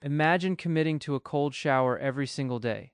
Imagine committing to a cold shower every single day.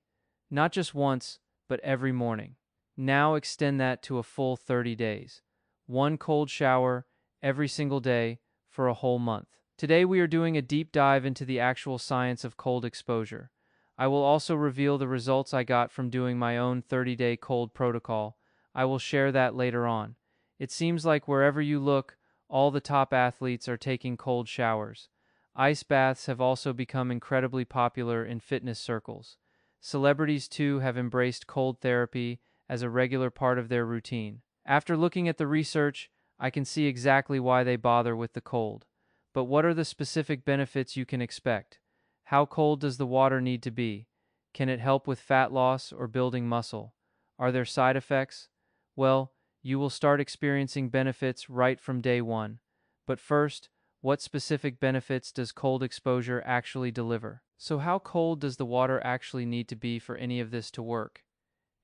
Not just once, but every morning. Now extend that to a full 30 days. One cold shower every single day for a whole month. Today we are doing a deep dive into the actual science of cold exposure. I will also reveal the results I got from doing my own 30-day cold protocol. I will share that later on. It seems like wherever you look, all the top athletes are taking cold showers. Ice baths have also become incredibly popular in fitness circles. Celebrities, too, have embraced cold therapy as a regular part of their routine. After looking at the research, I can see exactly why they bother with the cold. But what are the specific benefits you can expect? How cold does the water need to be? Can it help with fat loss or building muscle? Are there side effects? Well, you will start experiencing benefits right from day one. But first, what specific benefits does cold exposure actually deliver? So how cold does the water actually need to be for any of this to work?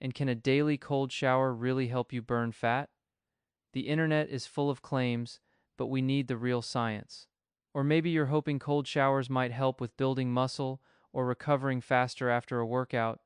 And can a daily cold shower really help you burn fat? The internet is full of claims, but we need the real science. Or maybe you're hoping cold showers might help with building muscle or recovering faster after a workout,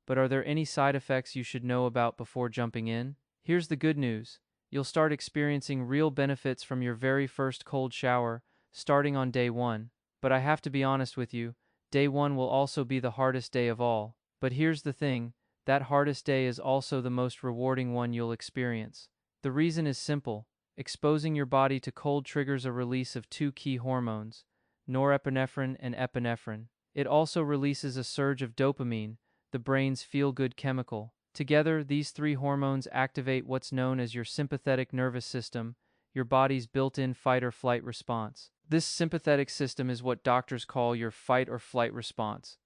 but are there any side effects you should know about before jumping in? Here's the good news. You'll start experiencing real benefits from your very first cold shower, starting on day one. But I have to be honest with you, day one will also be the hardest day of all. But here's the thing, that hardest day is also the most rewarding one you'll experience. The reason is simple. Exposing your body to cold triggers a release of two key hormones, norepinephrine and epinephrine. It also releases a surge of dopamine, the brain's feel-good chemical. Together, these three hormones activate what's known as your sympathetic nervous system, your body's built-in fight-or-flight response. This sympathetic system is what doctors call your fight-or-flight response.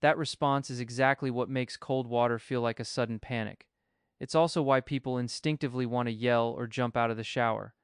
That response is exactly what makes cold water feel like a sudden panic. It's also why people instinctively want to yell or jump out of the shower.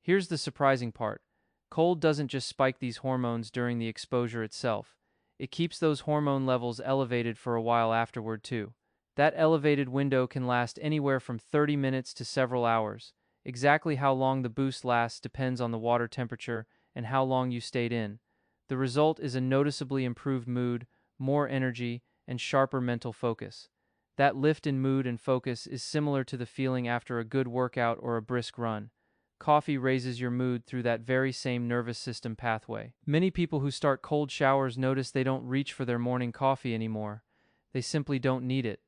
Here's the surprising part. Cold doesn't just spike these hormones during the exposure itself. It keeps those hormone levels elevated for a while afterward too. That elevated window can last anywhere from 30 minutes to several hours. Exactly how long the boost lasts depends on the water temperature and how long you stayed in. The result is a noticeably improved mood, more energy, and sharper mental focus. That lift in mood and focus is similar to the feeling after a good workout or a brisk run. Coffee raises your mood through that very same nervous system pathway. Many people who start cold showers notice they don't reach for their morning coffee anymore. They simply don't need it.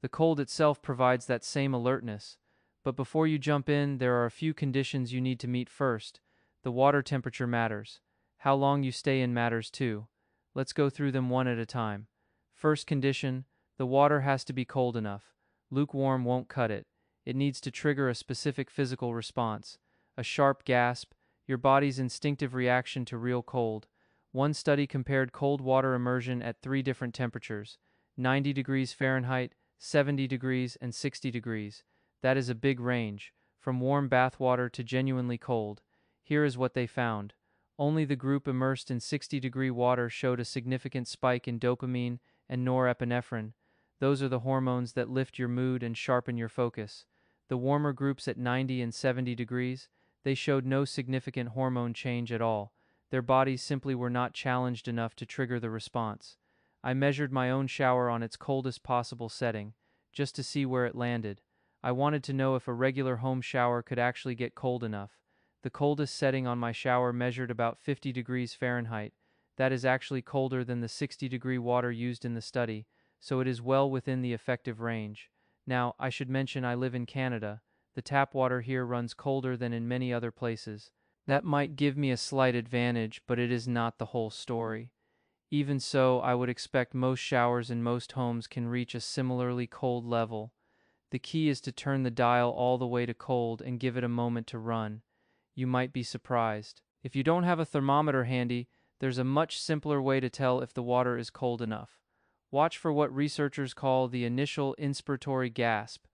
The cold itself provides that same alertness. But before you jump in, there are a few conditions you need to meet first. The water temperature matters. How long you stay in matters too. Let's go through them one at a time. First condition, the water has to be cold enough. Lukewarm won't cut it. It needs to trigger a specific physical response. A sharp gasp, your body's instinctive reaction to real cold. One study compared cold water immersion at three different temperatures, 90 degrees Fahrenheit, 70 degrees, and 60 degrees. That is a big range, from warm bath water to genuinely cold. Here is what they found. Only the group immersed in 60-degree water showed a significant spike in dopamine and norepinephrine. Those are the hormones that lift your mood and sharpen your focus. The warmer groups at 90 and 70 degrees, they showed no significant hormone change at all. Their bodies simply were not challenged enough to trigger the response. I measured my own shower on its coldest possible setting, just to see where it landed. I wanted to know if a regular home shower could actually get cold enough. The coldest setting on my shower measured about 50 degrees Fahrenheit. That is actually colder than the 60-degree water used in the study, so it is well within the effective range. Now, I should mention I live in Canada. The tap water here runs colder than in many other places. That might give me a slight advantage, but it is not the whole story. Even so, I would expect most showers in most homes can reach a similarly cold level. The key is to turn the dial all the way to cold and give it a moment to run. You might be surprised. If you don't have a thermometer handy, there's a much simpler way to tell if the water is cold enough. Watch for what researchers call the initial inspiratory gasp.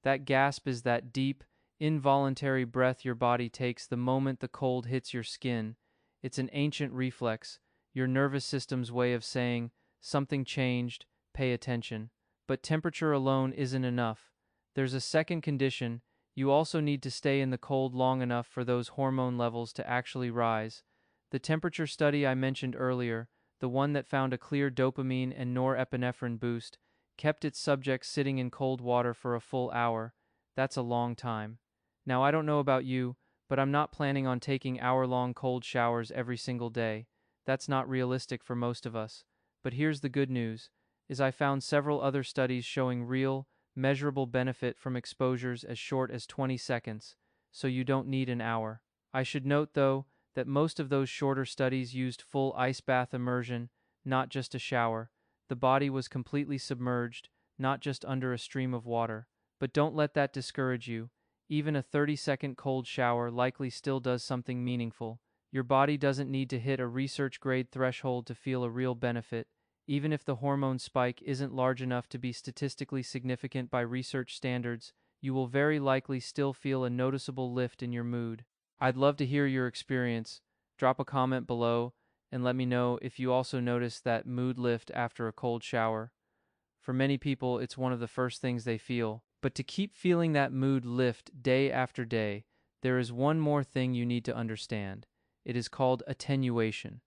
That gasp is that deep, involuntary breath your body takes the moment the cold hits your skin. It's an ancient reflex, your nervous system's way of saying, something changed, pay attention. But temperature alone isn't enough. There's a second condition. You also need to stay in the cold long enough for those hormone levels to actually rise. The temperature study I mentioned earlier, the one that found a clear dopamine and norepinephrine boost, kept its subjects sitting in cold water for a full hour. That's a long time. Now, I don't know about you, but I'm not planning on taking hour-long cold showers every single day. That's not realistic for most of us. But here's the good news, is I found several other studies showing real, measurable benefit from exposures as short as 20 seconds, so you don't need an hour. I should note, though, that most of those shorter studies used full ice bath immersion, not just a shower. The body was completely submerged, not just under a stream of water. But don't let that discourage you. Even a 30-second cold shower likely still does something meaningful. Your body doesn't need to hit a research-grade threshold to feel a real benefit. Even if the hormone spike isn't large enough to be statistically significant by research standards, you will very likely still feel a noticeable lift in your mood. I'd love to hear your experience. Drop a comment below and let me know if you also notice that mood lift after a cold shower. For many people, it's one of the first things they feel. But to keep feeling that mood lift day after day, there is one more thing you need to understand. It is called attenuation.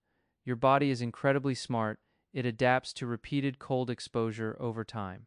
Your body is incredibly smart. It adapts to repeated cold exposure over time.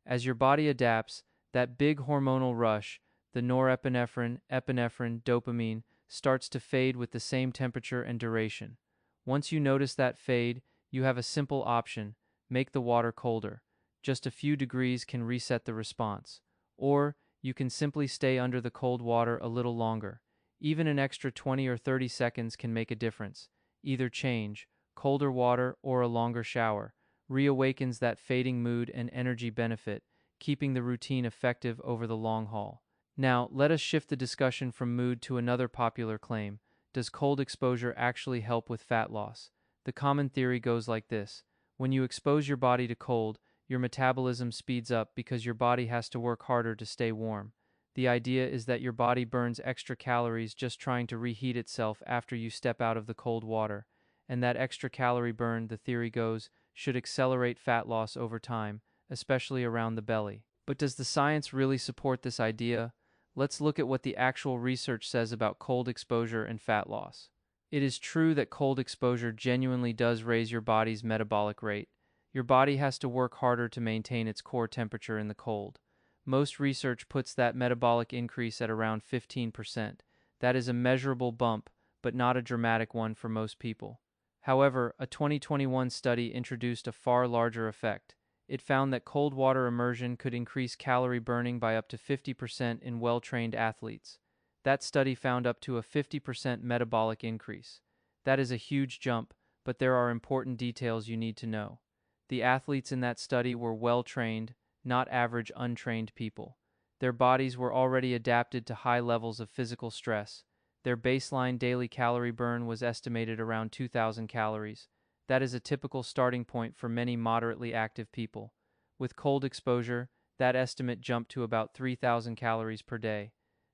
As your body adapts, that big hormonal rush, the norepinephrine, epinephrine, dopamine, starts to fade with the same temperature and duration. Once you notice that fade, you have a simple option: make the water colder. Just a few degrees can reset the response. Or you can simply stay under the cold water a little longer. Even an extra 20 or 30 seconds can make a difference. Either change, colder water or a longer shower, reawakens that fading mood and energy benefit, keeping the routine effective over the long haul. Now, let us shift the discussion from mood to another popular claim. Does cold exposure actually help with fat loss? The common theory goes like this: when you expose your body to cold, your metabolism speeds up because your body has to work harder to stay warm. The idea is that your body burns extra calories just trying to reheat itself after you step out of the cold water. And that extra calorie burn, the theory goes, should accelerate fat loss over time, especially around the belly. But does the science really support this idea? Let's look at what the actual research says about cold exposure and fat loss. It is true that cold exposure genuinely does raise your body's metabolic rate. Your body has to work harder to maintain its core temperature in the cold. Most research puts that metabolic increase at around 15%. That is a measurable bump, but not a dramatic one for most people. However, a 2021 study introduced a far larger effect. It found that cold water immersion could increase calorie burning by up to 50% in well-trained athletes. That study found up to a 50% metabolic increase. That is a huge jump, but there are important details you need to know. The athletes in that study were well-trained, not average untrained people. Their bodies were already adapted to high levels of physical stress. Their baseline daily calorie burn was estimated around 2,000 calories. That is a typical starting point for many moderately active people. With cold exposure, that estimate jumped to about 3,000 calories per day.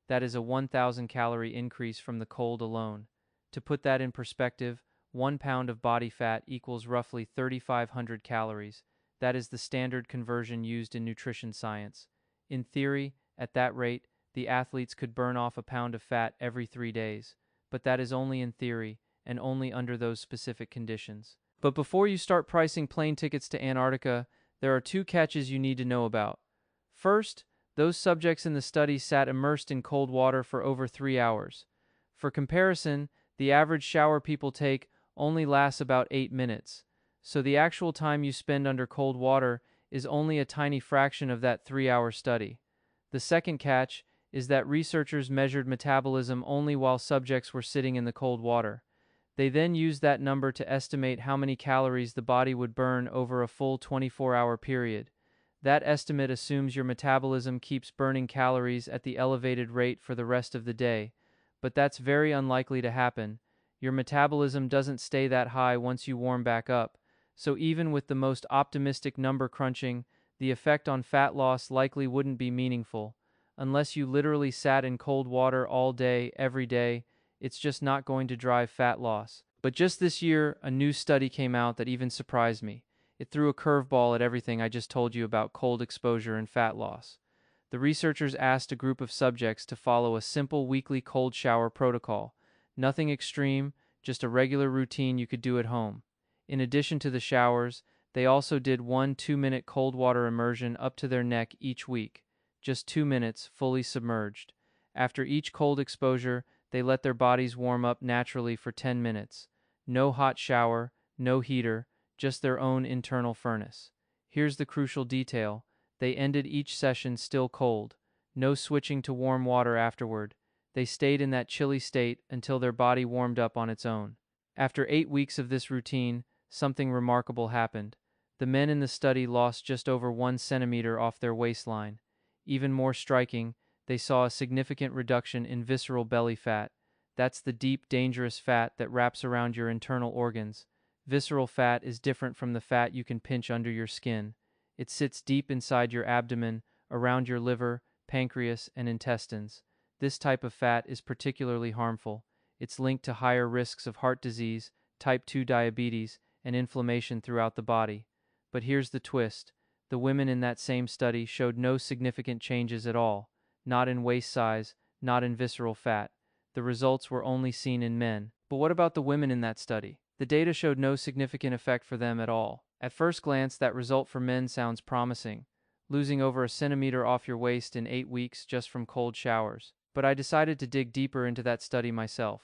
That is a 1,000 calorie increase from the cold alone. To put that in perspective, 1 pound of body fat equals roughly 3,500 calories. That is the standard conversion used in nutrition science. In theory, at that rate, the athletes could burn off a pound of fat every 3 days. But that is only in theory, and only under those specific conditions. But before you start pricing plane tickets to Antarctica, there are 2 catches you need to know about. First, those subjects in the study sat immersed in cold water for over 3 hours. For comparison, the average shower people take only lasts about 8 minutes. So the actual time you spend under cold water is only a tiny fraction of that 3-hour study. The second catch is that researchers measured metabolism only while subjects were sitting in the cold water. They then used that number to estimate how many calories the body would burn over a full 24-hour period. That estimate assumes your metabolism keeps burning calories at the elevated rate for the rest of the day, but that's very unlikely to happen. Your metabolism doesn't stay that high once you warm back up, so even with the most optimistic number crunching, the effect on fat loss likely wouldn't be meaningful. Unless you literally sat in cold water all day, every day, it's just not going to drive fat loss. But just this year, a new study came out that even surprised me. It threw a curveball at everything I just told you about cold exposure and fat loss. The researchers asked a group of subjects to follow a simple weekly cold shower protocol. Nothing extreme, just a regular routine you could do at home. In addition to the showers, they also did 1 2-minute cold water immersion up to their neck each week, just 2 minutes, fully submerged. After each cold exposure, they let their bodies warm up naturally for 10 minutes. No hot shower, no heater, just their own internal furnace. Here's the crucial detail: they ended each session still cold. No switching to warm water afterward. They stayed in that chilly state until their body warmed up on its own. After 8 weeks of this routine, something remarkable happened. The men in the study lost just over 1 centimeter off their waistline. Even more striking, they saw a significant reduction in visceral belly fat. That's the deep, dangerous fat that wraps around your internal organs. Visceral fat is different from the fat you can pinch under your skin. It sits deep inside your abdomen, around your liver, pancreas, and intestines. This type of fat is particularly harmful. It's linked to higher risks of heart disease, type 2 diabetes, and inflammation throughout the body. But here's the twist: the women in that same study showed no significant changes at all, not in waist size, not in visceral fat. The results were only seen in men. But what about the women in that study? The data showed no significant effect for them at all. At first glance, that result for men sounds promising, losing over a centimeter off your waist in 8 weeks just from cold showers. But I decided to dig deeper into that study myself.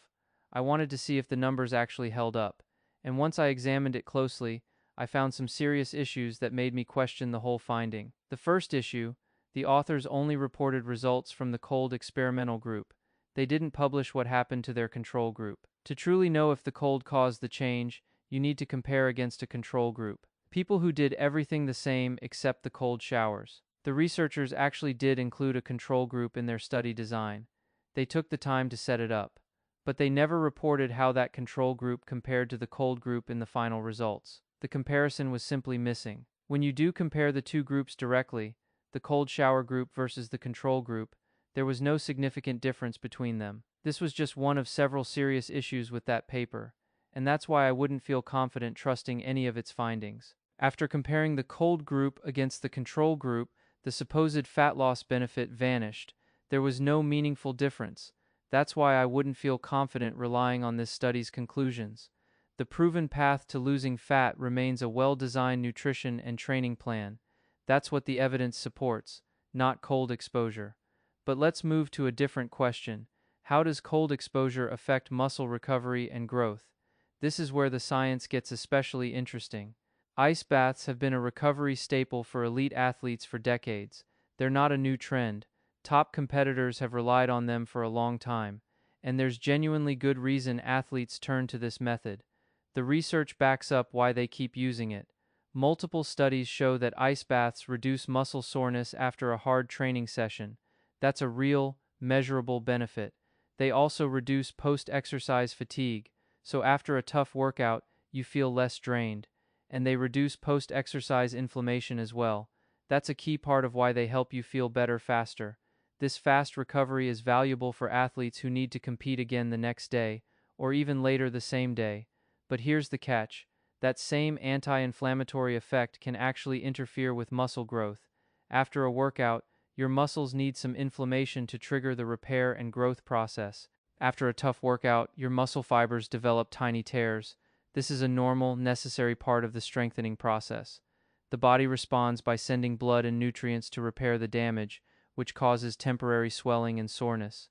I wanted to see if the numbers actually held up. And once I examined it closely, I found some serious issues that made me question the whole finding. The first issue: the authors only reported results from the cold experimental group. They didn't publish what happened to their control group. To truly know if the cold caused the change, you need to compare against a control group. People who did everything the same except the cold showers. The researchers actually did include a control group in their study design. They took the time to set it up. But they never reported how that control group compared to the cold group in the final results. The comparison was simply missing. When you do compare the two groups directly, the cold shower group versus the control group, there was no significant difference between them. This was just one of several serious issues with that paper, and that's why I wouldn't feel confident trusting any of its findings. After comparing the cold group against the control group, the supposed fat loss benefit vanished. There was no meaningful difference. That's why I wouldn't feel confident relying on this study's conclusions. The proven path to losing fat remains a well-designed nutrition and training plan. That's what the evidence supports, not cold exposure. But let's move to a different question. How does cold exposure affect muscle recovery and growth? This is where the science gets especially interesting. Ice baths have been a recovery staple for elite athletes for decades. They're not a new trend. Top competitors have relied on them for a long time, and there's genuinely good reason athletes turn to this method. The research backs up why they keep using it. Multiple studies show that ice baths reduce muscle soreness after a hard training session. That's a real, measurable benefit. They also reduce post-exercise fatigue, so after a tough workout, you feel less drained. And they reduce post-exercise inflammation as well. That's a key part of why they help you feel better faster. This fast recovery is valuable for athletes who need to compete again the next day, or even later the same day. But here's the catch: that same anti-inflammatory effect can actually interfere with muscle growth. After a workout, your muscles need some inflammation to trigger the repair and growth process. After a tough workout, your muscle fibers develop tiny tears. This is a normal, necessary part of the strengthening process. The body responds by sending blood and nutrients to repair the damage, which causes temporary swelling and soreness.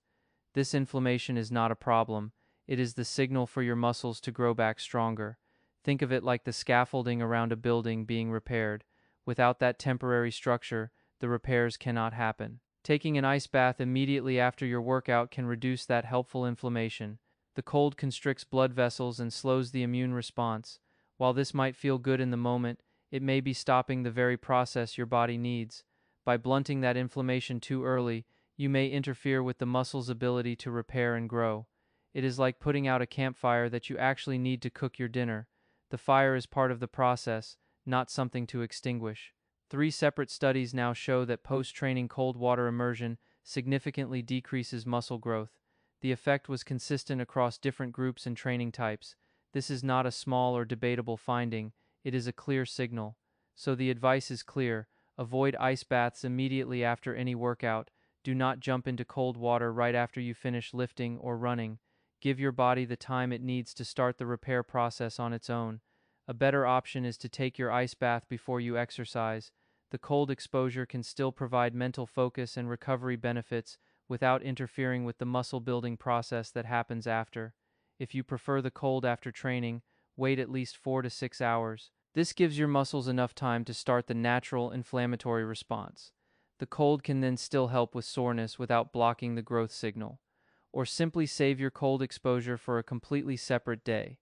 This inflammation is not a problem. It is the signal for your muscles to grow back stronger. Think of it like the scaffolding around a building being repaired. Without that temporary structure, the repairs cannot happen. Taking an ice bath immediately after your workout can reduce that helpful inflammation. The cold constricts blood vessels and slows the immune response. While this might feel good in the moment, it may be stopping the very process your body needs. By blunting that inflammation too early, you may interfere with the muscle's ability to repair and grow. It is like putting out a campfire that you actually need to cook your dinner. The fire is part of the process, not something to extinguish. 3 separate studies now show that post-training cold water immersion significantly decreases muscle growth. The effect was consistent across different groups and training types. This is not a small or debatable finding. It is a clear signal. So the advice is clear: avoid ice baths immediately after any workout. Do not jump into cold water right after you finish lifting or running. Give your body the time it needs to start the repair process on its own. A better option is to take your ice bath before you exercise. The cold exposure can still provide mental focus and recovery benefits without interfering with the muscle building process that happens after. If you prefer the cold after training, wait at least 4 to 6 hours. This gives your muscles enough time to start the natural inflammatory response. The cold can then still help with soreness without blocking the growth signal. Or simply save your cold exposure for a completely separate day.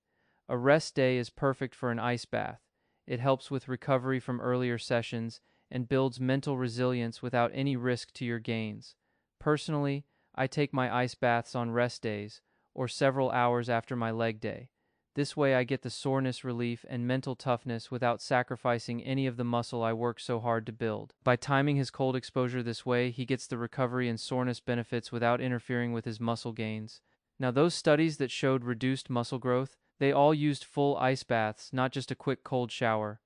A rest day is perfect for an ice bath. It helps with recovery from earlier sessions and builds mental resilience without any risk to your gains. Personally, I take my ice baths on rest days or several hours after my leg day. This way I get the soreness relief and mental toughness without sacrificing any of the muscle I work so hard to build. By timing his cold exposure this way, he gets the recovery and soreness benefits without interfering with his muscle gains. Now, those studies that showed reduced muscle growth, they all used full ice baths, not just a quick cold shower.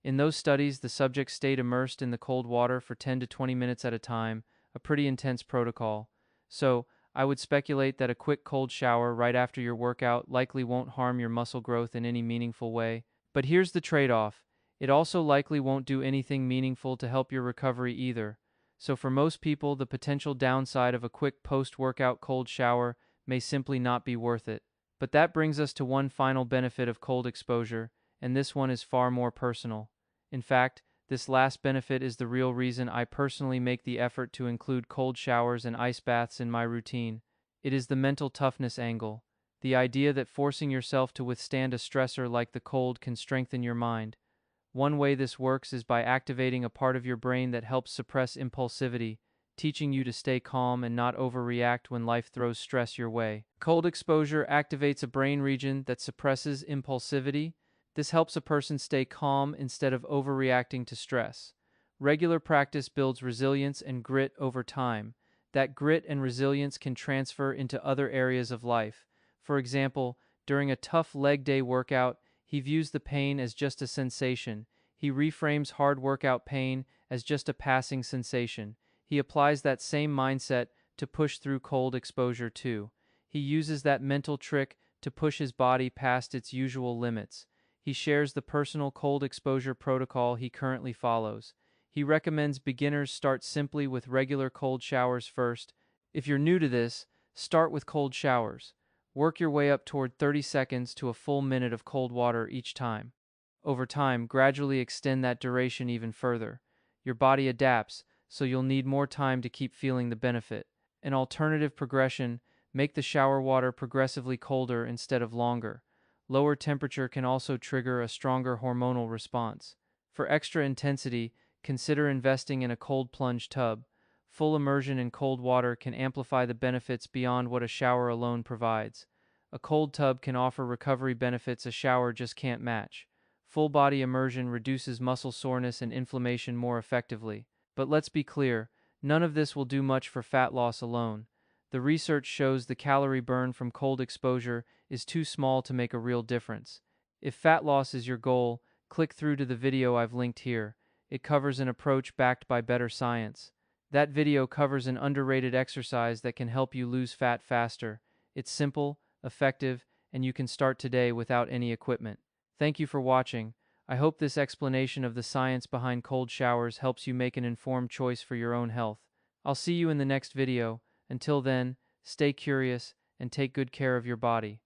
In those studies, the subjects stayed immersed in the cold water for 10 to 20 minutes at a time, a pretty intense protocol. So, I would speculate that a quick cold shower right after your workout likely won't harm your muscle growth in any meaningful way. But here's the trade-off. It also likely won't do anything meaningful to help your recovery either. So for most people, the potential downside of a quick post-workout cold shower may simply not be worth it. But that brings us to one final benefit of cold exposure, and this one is far more personal. In fact, this last benefit is the real reason I personally make the effort to include cold showers and ice baths in my routine. It is the mental toughness angle. The idea that forcing yourself to withstand a stressor like the cold can strengthen your mind. One way this works is by activating a part of your brain that helps suppress impulsivity, teaching you to stay calm and not overreact when life throws stress your way. Cold exposure activates a brain region that suppresses impulsivity. This helps a person stay calm instead of overreacting to stress. Regular practice builds resilience and grit over time. That grit and resilience can transfer into other areas of life. For example, during a tough leg day workout, he views the pain as just a sensation. He reframes hard workout pain as just a passing sensation. He applies that same mindset to push through cold exposure too. He uses that mental trick to push his body past its usual limits. He shares the personal cold exposure protocol he currently follows. He recommends beginners start simply with regular cold showers first. If you're new to this, start with cold showers. Work your way up toward 30 seconds to a full minute of cold water each time. Over time, gradually extend that duration even further. Your body adapts, so you'll need more time to keep feeling the benefit. An alternative progression: make the shower water progressively colder instead of longer. Lower temperature can also trigger a stronger hormonal response. For extra intensity, consider investing in a cold plunge tub. Full immersion in cold water can amplify the benefits beyond what a shower alone provides. A cold tub can offer recovery benefits a shower just can't match. Full body immersion reduces muscle soreness and inflammation more effectively. But let's be clear, none of this will do much for fat loss alone. The research shows the calorie burn from cold exposure is too small to make a real difference. If fat loss is your goal, click through to the video I've linked here. It covers an approach backed by better science. That video covers an underrated exercise that can help you lose fat faster. It's simple, effective, and you can start today without any equipment. Thank you for watching. I hope this explanation of the science behind cold showers helps you make an informed choice for your own health. I'll see you in the next video. Until then, stay curious and take good care of your body.